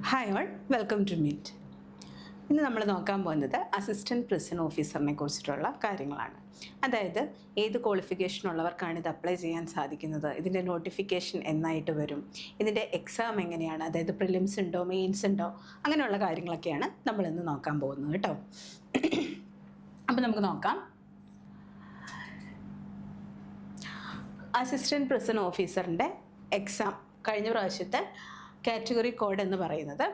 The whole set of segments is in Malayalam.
Hi all, welcome to meet. ഇന്ന് നമ്മൾ നോക്കാൻ പോകുന്നത് അസിസ്റ്റൻറ്റ് പ്രിസൺ ഓഫീസറിനെ കുറിച്ചിട്ടുള്ള കാര്യങ്ങളാണ്. അതായത് ഏത് ക്വാളിഫിക്കേഷൻ ഉള്ളവർക്കാണ് ഇത് അപ്ലൈ ചെയ്യാൻ സാധിക്കുന്നത്, ഇതിൻ്റെ നോട്ടിഫിക്കേഷൻ എന്നായിട്ട് വരും, ഇതിൻ്റെ എക്സാം എങ്ങനെയാണ്, അതായത് പ്രിലിംസ് ഉണ്ടോ മെയിൻസ് ഉണ്ടോ, അങ്ങനെയുള്ള കാര്യങ്ങളൊക്കെയാണ് നമ്മളിന്ന് നോക്കാൻ പോകുന്നത് കേട്ടോ. അപ്പോൾ നമുക്ക് നോക്കാം. അസിസ്റ്റൻറ്റ് പ്രിസൺ ഓഫീസറിൻ്റെ എക്സാം കഴിഞ്ഞ പ്രാവശ്യത്തെ കാറ്റഗറി കോഡ് എന്ന് പറയുന്നത്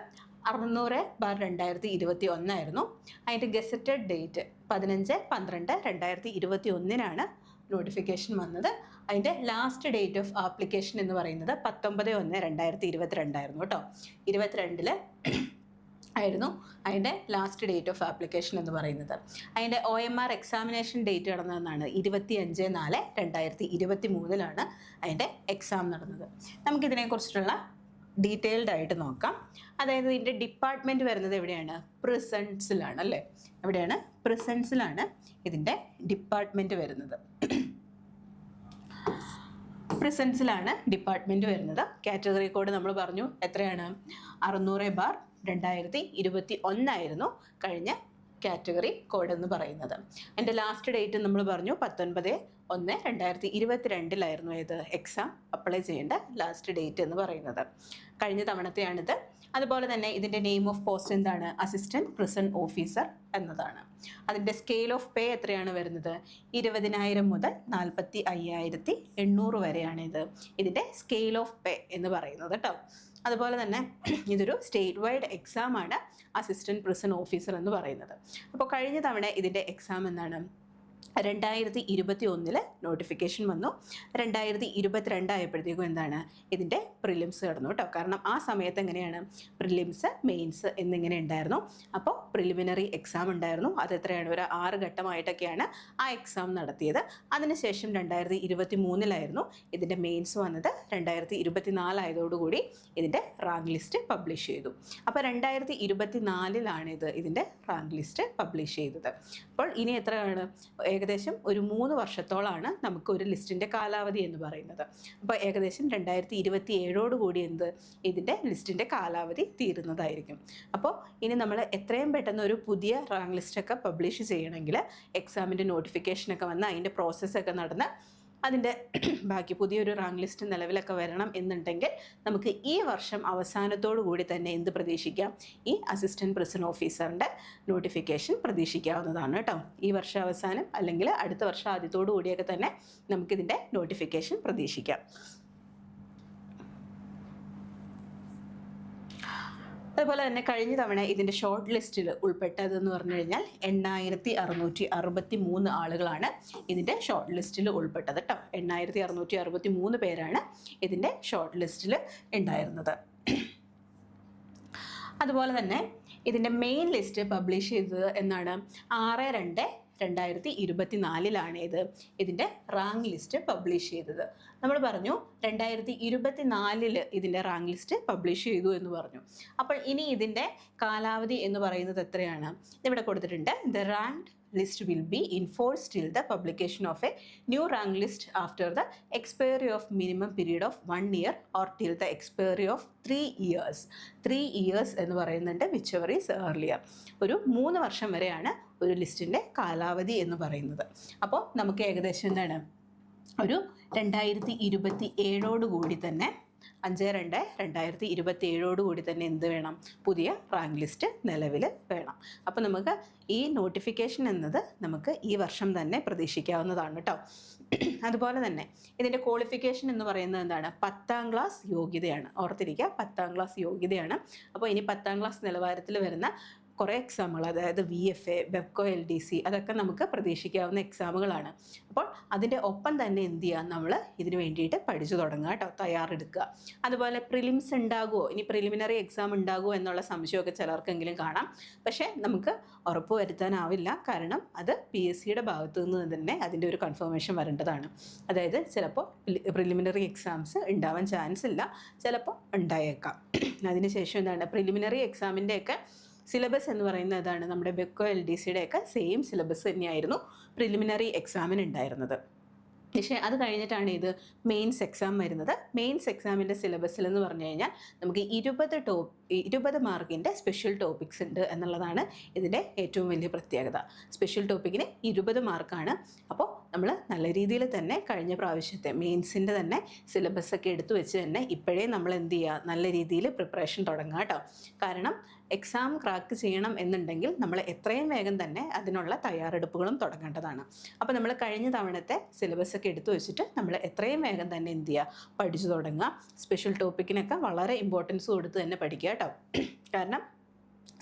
600/2021 ആയിരുന്നു. അതിൻ്റെ ഗസറ്റഡ് ഡേറ്റ് 15/12/2021 നോട്ടിഫിക്കേഷൻ വന്നത്. അതിൻ്റെ ലാസ്റ്റ് ഡേറ്റ് ഓഫ് ആപ്ലിക്കേഷൻ എന്ന് പറയുന്നത് 19/1/2022 ആയിരുന്നു കേട്ടോ. 22 ആയിരുന്നു അതിൻ്റെ ലാസ്റ്റ് ഡേറ്റ് ഓഫ് ആപ്ലിക്കേഷൻ എന്ന് പറയുന്നത്. അതിൻ്റെ OMR എക്സാമിനേഷൻ ഡേറ്റ് നടന്നതെന്നാണ് 25/4/2023 അതിൻ്റെ എക്സാം നടന്നത്. നമുക്കിതിനെക്കുറിച്ചിട്ടുള്ള ഡീറ്റെയിൽഡ് ആയിട്ട് നോക്കാം. അതായത് ഇതിൻ്റെ ഡിപ്പാർട്ട്മെൻറ്റ് വരുന്നത് എവിടെയാണ്? പ്രിസൺസിലാണ് അല്ലേ? എവിടെയാണ്? പ്രിസൺസിലാണ് ഇതിൻ്റെ ഡിപ്പാർട്ട്മെൻറ്റ് വരുന്നത്. പ്രിസൺസിലാണ് ഡിപ്പാർട്ട്മെൻറ്റ് വരുന്നത്. കാറ്റഗറി കോഡ് നമ്മൾ പറഞ്ഞു എത്രയാണ്? 600/2021 ആയിരുന്നു കഴിഞ്ഞ കാറ്റഗറി കോഡ് എന്ന് പറയുന്നത്. എൻ്റെ ലാസ്റ്റ് ഡേറ്റ് നമ്മൾ പറഞ്ഞു 19/1/2022 ഏത് എക്സാം അപ്ലൈ ചെയ്യേണ്ട ലാസ്റ്റ് ഡേറ്റ് എന്ന് പറയുന്നത്. കഴിഞ്ഞ തവണത്തെയാണിത്. അതുപോലെ തന്നെ ഇതിൻ്റെ നെയിം ഓഫ് പോസ്റ്റ് എന്താണ്? അസിസ്റ്റൻറ്റ് പ്രിസൺ ഓഫീസർ എന്നതാണ്. അതിൻ്റെ സ്കെയിൽ ഓഫ് പേ എത്രയാണ് വരുന്നത്? 20,000 മുതൽ 45,800 വരെയാണ് ഇതിൻ്റെ സ്കെയിൽ ഓഫ് പേ എന്ന് പറയുന്നത് കേട്ടോ. അതുപോലെ തന്നെ ഇതൊരു സ്റ്റേറ്റ് വൈഡ് എക്സാമാണ് അസിസ്റ്റൻറ്റ് പ്രിസൺ ഓഫീസർ എന്ന് പറയുന്നത്. അപ്പോൾ കഴിഞ്ഞ തവണ ഇതിൻ്റെ എക്സാം എന്താണ്? 2021 നോട്ടിഫിക്കേഷൻ വന്നു. 2022 ആയപ്പോഴത്തേക്കും എന്താണ്? ഇതിൻ്റെ പ്രിലിംസ് കിടന്നു കേട്ടോ. കാരണം ആ സമയത്ത് എങ്ങനെയാണ്? പ്രിലിംസ് മെയിൻസ് എന്നിങ്ങനെ ഉണ്ടായിരുന്നു. അപ്പോൾ പ്രിലിമിനറി എക്സാം ഉണ്ടായിരുന്നു. അതെത്രയാണ്? ഒരു 6 ഘട്ടമായിട്ടൊക്കെയാണ് ആ എക്സാം നടത്തിയത്. അതിനുശേഷം 2023 ഇതിൻ്റെ മെയിൻസ് വന്നത്. 2024 ആയതോടുകൂടി ഇതിൻ്റെ റാങ്ക് ലിസ്റ്റ് പബ്ലിഷ് ചെയ്തു. അപ്പോൾ 2024 ഇതിൻ്റെ റാങ്ക് ലിസ്റ്റ് പബ്ലിഷ് ചെയ്തത്. അപ്പോൾ ഇനി എത്രയാണ്? ഏകദേശം ഒരു 3 വർഷത്തോളമാണ് നമുക്ക് ഒരു ലിസ്റ്റിൻ്റെ കാലാവധി എന്ന് പറയുന്നത്. അപ്പോൾ ഏകദേശം 2027 കൂടി ഇതിൻ്റെ ലിസ്റ്റിൻ്റെ കാലാവധി തീരുന്നതായിരിക്കും. അപ്പോൾ ഇനി നമ്മൾ എത്രയും പെട്ടെന്ന് ഒരു പുതിയ റാങ്ക് ലിസ്റ്റൊക്കെ പബ്ലിഷ് ചെയ്യണമെങ്കിൽ എക്സാമിൻ്റെ നോട്ടിഫിക്കേഷനൊക്കെ വന്ന് അതിൻ്റെ പ്രോസസ്സൊക്കെ നടന്ന് അതിൻ്റെ ബാക്കി പുതിയൊരു റാങ്ക് ലിസ്റ്റ് നിലവിലൊക്കെ വരണം എന്നുണ്ടെങ്കിൽ നമുക്ക് ഈ വർഷം അവസാനത്തോടു കൂടി തന്നെ എന്ത് പ്രതീക്ഷിക്കാം? ഈ അസിസ്റ്റൻറ്റ് പ്രിസൺ ഓഫീസറിൻ്റെ നോട്ടിഫിക്കേഷൻ പ്രതീക്ഷിക്കാവുന്നതാണ് കേട്ടോ. ഈ വർഷം അവസാനം അല്ലെങ്കിൽ അടുത്ത വർഷം ആദ്യത്തോടു കൂടിയൊക്കെ തന്നെ നമുക്കിതിൻ്റെ നോട്ടിഫിക്കേഷൻ പ്രതീക്ഷിക്കാം. അതുപോലെ തന്നെ കഴിഞ്ഞ തവണ ഇതിൻ്റെ ഷോർട്ട് ലിസ്റ്റിൽ ഉൾപ്പെട്ടതെന്ന് പറഞ്ഞു കഴിഞ്ഞാൽ 8,663 ആളുകളാണ് ഇതിൻ്റെ ഷോർട്ട് ലിസ്റ്റിൽ ഉൾപ്പെട്ടത് കേട്ടോ. 8,663 പേരാണ് ഇതിൻ്റെ ഷോർട്ട് ലിസ്റ്റിൽ ഉണ്ടായിരുന്നത്. അതുപോലെ തന്നെ ഇതിൻ്റെ മെയിൻ ലിസ്റ്റ് പബ്ലിഷ് ചെയ്തത് എന്നാണ്? 6/2/2024 ഇതിൻ്റെ റാങ്ക് ലിസ്റ്റ് പബ്ലിഷ് ചെയ്തത്. നമ്മൾ പറഞ്ഞു 2024 ഇതിൻ്റെ റാങ്ക് ലിസ്റ്റ് പബ്ലിഷ് ചെയ്തു എന്ന് പറഞ്ഞു. അപ്പോൾ ഇനി ഇതിൻ്റെ കാലാവധി എന്ന് പറയുന്നത് എത്രയാണ്? ഇവിടെ കൊടുത്തിട്ടുണ്ട്. The rank list will be in force till the publication of a new rank list after the expiry of minimum period of 1 year or till the expiry of 3 years. 3 years എന്ന് പറയുന്നുണ്ട്, whichever is earlier. ഒരു 3 വർഷം വരെയാണ് ഒരു ലിസ്റ്റിൻ്റെ കാലാവധി എന്ന് പറയുന്നത്. അപ്പോൾ നമുക്ക് ഏകദേശം എന്താണ്? ഒരു 2027 കൂടി തന്നെ 5/2/2027 കൂടി തന്നെ എന്ത് വേണം? പുതിയ റാങ്ക് ലിസ്റ്റ് നിലവിൽ വേണം. അപ്പോൾ നമുക്ക് ഈ നോട്ടിഫിക്കേഷൻ എന്നത് നമുക്ക് ഈ വർഷം തന്നെ പ്രതീക്ഷിക്കാവുന്നതാണ് കേട്ടോ. അതുപോലെ തന്നെ ഇതിൻ്റെ ക്വാളിഫിക്കേഷൻ എന്ന് പറയുന്നത് എന്താണ്? 10ാം ക്ലാസ് യോഗ്യതയാണ്. ഓർത്തിരിക്കുക, 10ാം ക്ലാസ് യോഗ്യതയാണ്. അപ്പോൾ ഇനി 10ാം ക്ലാസ് നിലവാരത്തിൽ വരുന്ന കുറേ എക്സാമുകൾ, അതായത് VFA, ബെപ്കോ, LDC അതൊക്കെ നമുക്ക് പ്രതീക്ഷിക്കാവുന്ന എക്സാമുകളാണ്. അപ്പോൾ അതിൻ്റെ ഒപ്പം തന്നെ എന്ത് ചെയ്യുക? നമ്മൾ ഇതിന് വേണ്ടിയിട്ട് പഠിച്ചു തുടങ്ങുക കേട്ടോ, തയ്യാറെടുക്കുക. അതുപോലെ പ്രിലിംസ് ഉണ്ടാകുമോ, ഇനി പ്രിലിമിനറി എക്സാം ഉണ്ടാകുമോ എന്നുള്ള സംശയമൊക്കെ ചിലർക്കെങ്കിലും കാണാം. പക്ഷേ നമുക്ക് ഉറപ്പ് വരുത്താനാവില്ല. കാരണം അത് PSCയുടെ ഭാഗത്തു നിന്ന് തന്നെ അതിൻ്റെ ഒരു കൺഫർമേഷൻ വരേണ്ടതാണ്. അതായത് ചിലപ്പോൾ പ്രിലിമിനറി എക്സാംസ് ഉണ്ടാവാൻ ചാൻസ് ഇല്ല, ചിലപ്പോൾ ഉണ്ടായേക്കാം. അതിനുശേഷം എന്താണ്? പ്രിലിമിനറി എക്സാമിൻ്റെയൊക്കെ സിലബസ് എന്ന് പറയുന്നത് അതാണ്. നമ്മുടെ ബെപ്കോ LDCയുടെ ഒക്കെ സെയിം സിലബസ് തന്നെയായിരുന്നു പ്രിലിമിനറി എക്സാമിന് ഉണ്ടായിരുന്നത്. പക്ഷേ അത് കഴിഞ്ഞിട്ടാണ് ഇത് മെയിൻസ് എക്സാം വരുന്നത്. മെയിൻസ് എക്സാമിൻ്റെ സിലബസിൽ എന്ന് പറഞ്ഞു കഴിഞ്ഞാൽ നമുക്ക് 20 മാർക്കിൻ്റെ സ്പെഷ്യൽ ടോപ്പിക്സ് ഉണ്ട് എന്നുള്ളതാണ് ഇതിൻ്റെ ഏറ്റവും വലിയ പ്രത്യേകത. സ്പെഷ്യൽ ടോപ്പിക്കിന് 20 മാർക്കാണ്. അപ്പോൾ നമ്മൾ നല്ല രീതിയിൽ തന്നെ കഴിഞ്ഞ പ്രാവശ്യത്തെ മെയിൻസിൻ്റെ തന്നെ സിലബസൊക്കെ എടുത്തു വെച്ച് തന്നെ ഇപ്പോഴേ നമ്മൾ എന്ത് ചെയ്യുക, നല്ല രീതിയിൽ പ്രിപ്പറേഷൻ തുടങ്ങുക കേട്ടോ. കാരണം എക്സാം ക്രാക്ക് ചെയ്യണം എന്നുണ്ടെങ്കിൽ നമ്മൾ എത്രയും വേഗം തന്നെ അതിനുള്ള തയ്യാറെടുപ്പുകളും തുടങ്ങേണ്ടതാണ്. അപ്പോൾ നമ്മൾ കഴിഞ്ഞ തവണത്തെ സിലബസൊക്കെ എടുത്തു വെച്ചിട്ട് നമ്മൾ എത്രയും വേഗം തന്നെ എന്ത് ചെയ്യുക, പഠിച്ചു തുടങ്ങുക. സ്പെഷ്യൽ ടോപ്പിക്കിനൊക്കെ വളരെ ഇമ്പോർട്ടൻസ് കൊടുത്ത് തന്നെ പഠിക്കുക കേട്ടോ. കാരണം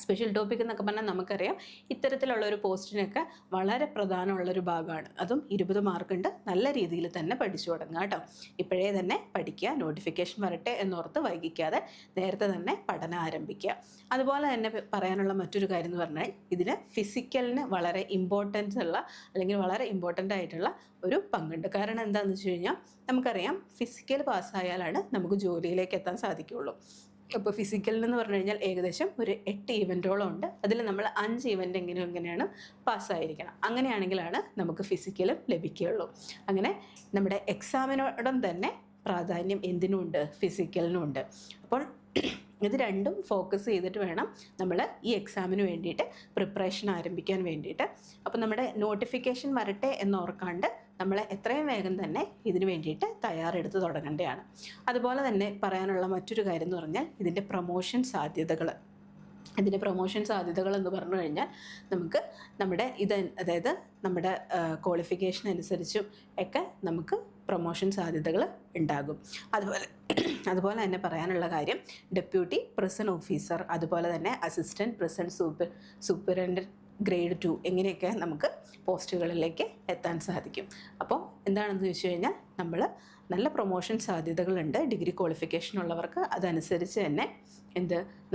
സ്പെഷ്യൽ ടോപ്പിക് എന്നൊക്കെ പറഞ്ഞാൽ നമുക്കറിയാം ഇത്തരത്തിലുള്ളൊരു പോസ്റ്റിനൊക്കെ വളരെ പ്രധാനമുള്ളൊരു ഭാഗമാണ്. അതും 20 മാർക്കുണ്ട്. നല്ല രീതിയിൽ തന്നെ പഠിച്ചു തുടങ്ങുക കേട്ടോ. ഇപ്പോഴേ തന്നെ പഠിക്കുക, നോട്ടിഫിക്കേഷൻ വരട്ടെ എന്നോർത്ത് വൈകിക്കാതെ നേരത്തെ തന്നെ പഠനം ആരംഭിക്കുക. അതുപോലെ തന്നെ പറയാനുള്ള മറ്റൊരു കാര്യം എന്ന് പറഞ്ഞാൽ ഇതിന് ഫിസിക്കലിന് വളരെ ഇമ്പോർട്ടൻസ് ഉള്ള അല്ലെങ്കിൽ വളരെ ഇമ്പോർട്ടൻ്റ് ആയിട്ടുള്ള ഒരു പങ്കുണ്ട്. കാരണം എന്താണെന്ന് വെച്ച് കഴിഞ്ഞാൽ നമുക്കറിയാം ഫിസിക്കൽ പാസ്സായാലാണ് നമുക്ക് ജോലിയിലേക്ക് എത്താൻ സാധിക്കുകയുള്ളൂ. അപ്പോൾ ഫിസിക്കലിന് പറഞ്ഞു കഴിഞ്ഞാൽ ഏകദേശം ഒരു 8 ഇവൻറ്റോളം ഉണ്ട്. അതിൽ നമ്മൾ 5 ഇവൻ്റ് എങ്ങനെയാണ് പാസ്സായിരിക്കണം. അങ്ങനെയാണെങ്കിലാണ് നമുക്ക് ഫിസിക്കലും ലഭിക്കുകയുള്ളൂ. അങ്ങനെ നമ്മുടെ എക്സാമിനോടൊപ്പം തന്നെ പ്രാധാന്യം എന്തിനുമുണ്ട്, ഫിസിക്കലിനുമുണ്ട്. അപ്പോൾ ഇത് രണ്ടും ഫോക്കസ് ചെയ്തിട്ട് വേണം നമ്മൾ ഈ എക്സാമിന് വേണ്ടിയിട്ട് പ്രിപ്പറേഷൻ ആരംഭിക്കാൻ വേണ്ടിയിട്ട്. അപ്പോൾ നമ്മുടെ നോട്ടിഫിക്കേഷൻ വരട്ടെ എന്നോർക്കാണ്ട് നമ്മൾ എത്രയും വേഗം തന്നെ ഇതിന് വേണ്ടിയിട്ട് തയ്യാറെടുത്ത് തുടങ്ങേണ്ടതാണ്. അതുപോലെ തന്നെ പറയാനുള്ള മറ്റൊരു കാര്യം എന്ന് പറഞ്ഞാൽ ഇതിൻ്റെ പ്രൊമോഷൻ സാധ്യതകൾ. ഇതിൻ്റെ പ്രൊമോഷൻ സാധ്യതകൾ എന്ന് പറഞ്ഞു കഴിഞ്ഞാൽ നമുക്ക് അതായത് നമ്മുടെ ക്വാളിഫിക്കേഷൻ അനുസരിച്ചും ഒക്കെ നമുക്ക് പ്രൊമോഷൻ സാധ്യതകൾ ഉണ്ടാകും. അതുപോലെ തന്നെ പറയാനുള്ള കാര്യം ഡെപ്യൂട്ടി പ്രിസൺ ഓഫീസർ, അതുപോലെ തന്നെ അസിസ്റ്റൻറ്റ് പ്രിസൺ സൂപ്പരണ്ടൻറ്റ് ഗ്രേഡ് 2 ഇങ്ങനെയൊക്കെ നമുക്ക് പോസ്റ്റുകളിലേക്ക് എത്താൻ സാധിക്കും. അപ്പോൾ എന്താണെന്ന് ചോദിച്ചു കഴിഞ്ഞാൽ നമ്മൾ നല്ല പ്രൊമോഷൻ സാധ്യതകളുണ്ട്. ഡിഗ്രി ക്വാളിഫിക്കേഷൻ ഉള്ളവർക്ക് അതനുസരിച്ച് തന്നെ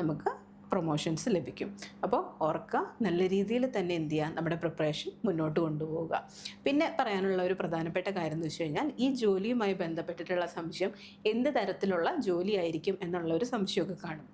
നമുക്ക് പ്രൊമോഷൻസ് ലഭിക്കും. അപ്പോൾ ഓർക്കുക, നല്ല രീതിയിൽ തന്നെ എന്ത് ചെയ്യുക, നമ്മുടെ പ്രിപ്പറേഷൻ മുന്നോട്ട് കൊണ്ടുപോവുക. പിന്നെ പറയാനുള്ള ഒരു പ്രധാനപ്പെട്ട കാര്യം എന്ന് വെച്ച് കഴിഞ്ഞാൽ ഈ ജോലിയുമായി ബന്ധപ്പെട്ടിട്ടുള്ള സംശയം എന്ത് തരത്തിലുള്ള ജോലിയായിരിക്കും എന്നുള്ളൊരു സംശയമൊക്കെ കാണും.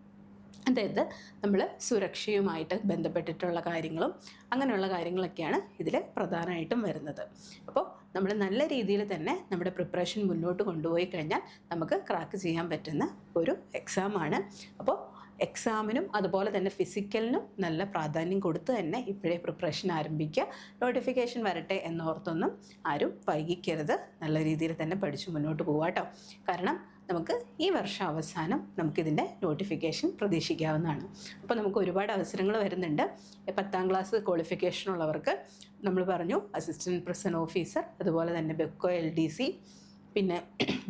അതായത് നമ്മൾ സുരക്ഷയുമായിട്ട് ബന്ധപ്പെട്ടിട്ടുള്ള കാര്യങ്ങളും അങ്ങനെയുള്ള കാര്യങ്ങളൊക്കെയാണ് ഇതിൽ പ്രധാനമായിട്ടും വരുന്നത്. അപ്പോൾ നമ്മൾ നല്ല രീതിയിൽ തന്നെ നമ്മുടെ പ്രിപ്പറേഷൻ മുന്നോട്ട് കൊണ്ടുപോയി കഴിഞ്ഞാൽ നമുക്ക് ക്രാക്ക് ചെയ്യാൻ പറ്റുന്ന ഒരു എക്സാമാണ്. അപ്പോൾ എക്സാമിനും അതുപോലെ തന്നെ ഫിസിക്കലിനും നല്ല പ്രാധാന്യം കൊടുത്ത് തന്നെ ഇപ്പോഴേ പ്രിപ്പറേഷൻ ആരംഭിക്കുക. നോട്ടിഫിക്കേഷൻ വരട്ടെ എന്നോർത്തൊന്നും ആരും വൈകിക്കരുത്. നല്ല രീതിയിൽ തന്നെ പഠിച്ച് മുന്നോട്ട് പോവുക കേട്ടോ. കാരണം നമുക്ക് ഈ വർഷം അവസാനം നമുക്കിതിൻ്റെ നോട്ടിഫിക്കേഷൻ പ്രതീക്ഷിക്കാവുന്നതാണ്. അപ്പോൾ നമുക്ക് ഒരുപാട് അവസരങ്ങൾ വരുന്നുണ്ട്. 10ാം ക്ലാസ് ക്വാളിഫിക്കേഷൻ ഉള്ളവർക്ക് നമ്മൾ പറഞ്ഞു അസിസ്റ്റൻറ്റ് പ്രിസൺ ഓഫീസർ, അതുപോലെ തന്നെ ബെക്കോ LDC, പിന്നെ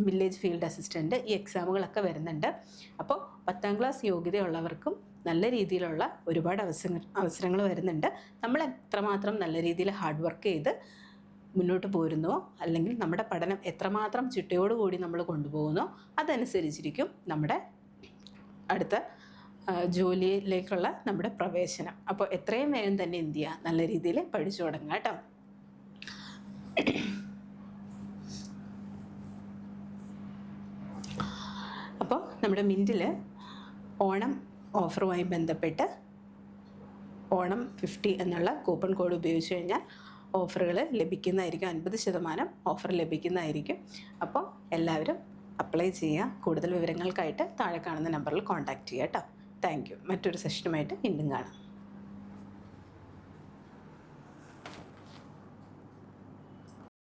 വില്ലേജ് ഫീൽഡ് അസിസ്റ്റൻറ്റ്, ഈ എക്സാമുകളൊക്കെ വരുന്നുണ്ട്. അപ്പോൾ 10ാം ക്ലാസ് യോഗ്യതയുള്ളവർക്കും നല്ല രീതിയിലുള്ള ഒരുപാട് അവസരങ്ങൾ വരുന്നുണ്ട്. നമ്മൾ എത്രമാത്രം നല്ല രീതിയിൽ ഹാർഡ് വർക്ക് ചെയ്ത് മുന്നോട്ട് പോരുന്നോ, അല്ലെങ്കിൽ നമ്മുടെ പഠനം എത്രമാത്രം ചിട്ടയോടുകൂടി നമ്മൾ കൊണ്ടുപോകുന്നോ അതനുസരിച്ചിരിക്കും നമ്മുടെ അടുത്ത ജോലിയിലേക്കുള്ള നമ്മുടെ പ്രവേശനം. അപ്പോൾ എത്രയും വേഗം തന്നെ എന്ത് ചെയ്യുക, നല്ല രീതിയിൽ പഠിച്ചു തുടങ്ങുക കേട്ടോ. അപ്പോൾ നമ്മുടെ മിൻറ്റിൽ ഓണം ഓഫറുമായി ബന്ധപ്പെട്ട് ഓണം 50 എന്നുള്ള കൂപ്പൺ കോഡ് ഉപയോഗിച്ച് കഴിഞ്ഞാൽ ഓഫറുകൾ ലഭിക്കുന്നതായിരിക്കും. 50% ഓഫർ ലഭിക്കുന്നതായിരിക്കും. അപ്പോൾ എല്ലാവരും അപ്ലൈ ചെയ്യുക. കൂടുതൽ വിവരങ്ങൾക്കായിട്ട് താഴെ കാണുന്ന നമ്പറിൽ കോൺടാക്റ്റ് ചെയ്യുക കേട്ടോ. Thank you. മറ്റൊരു സെഷനുമായിട്ട് വീണ്ടും കാണാം.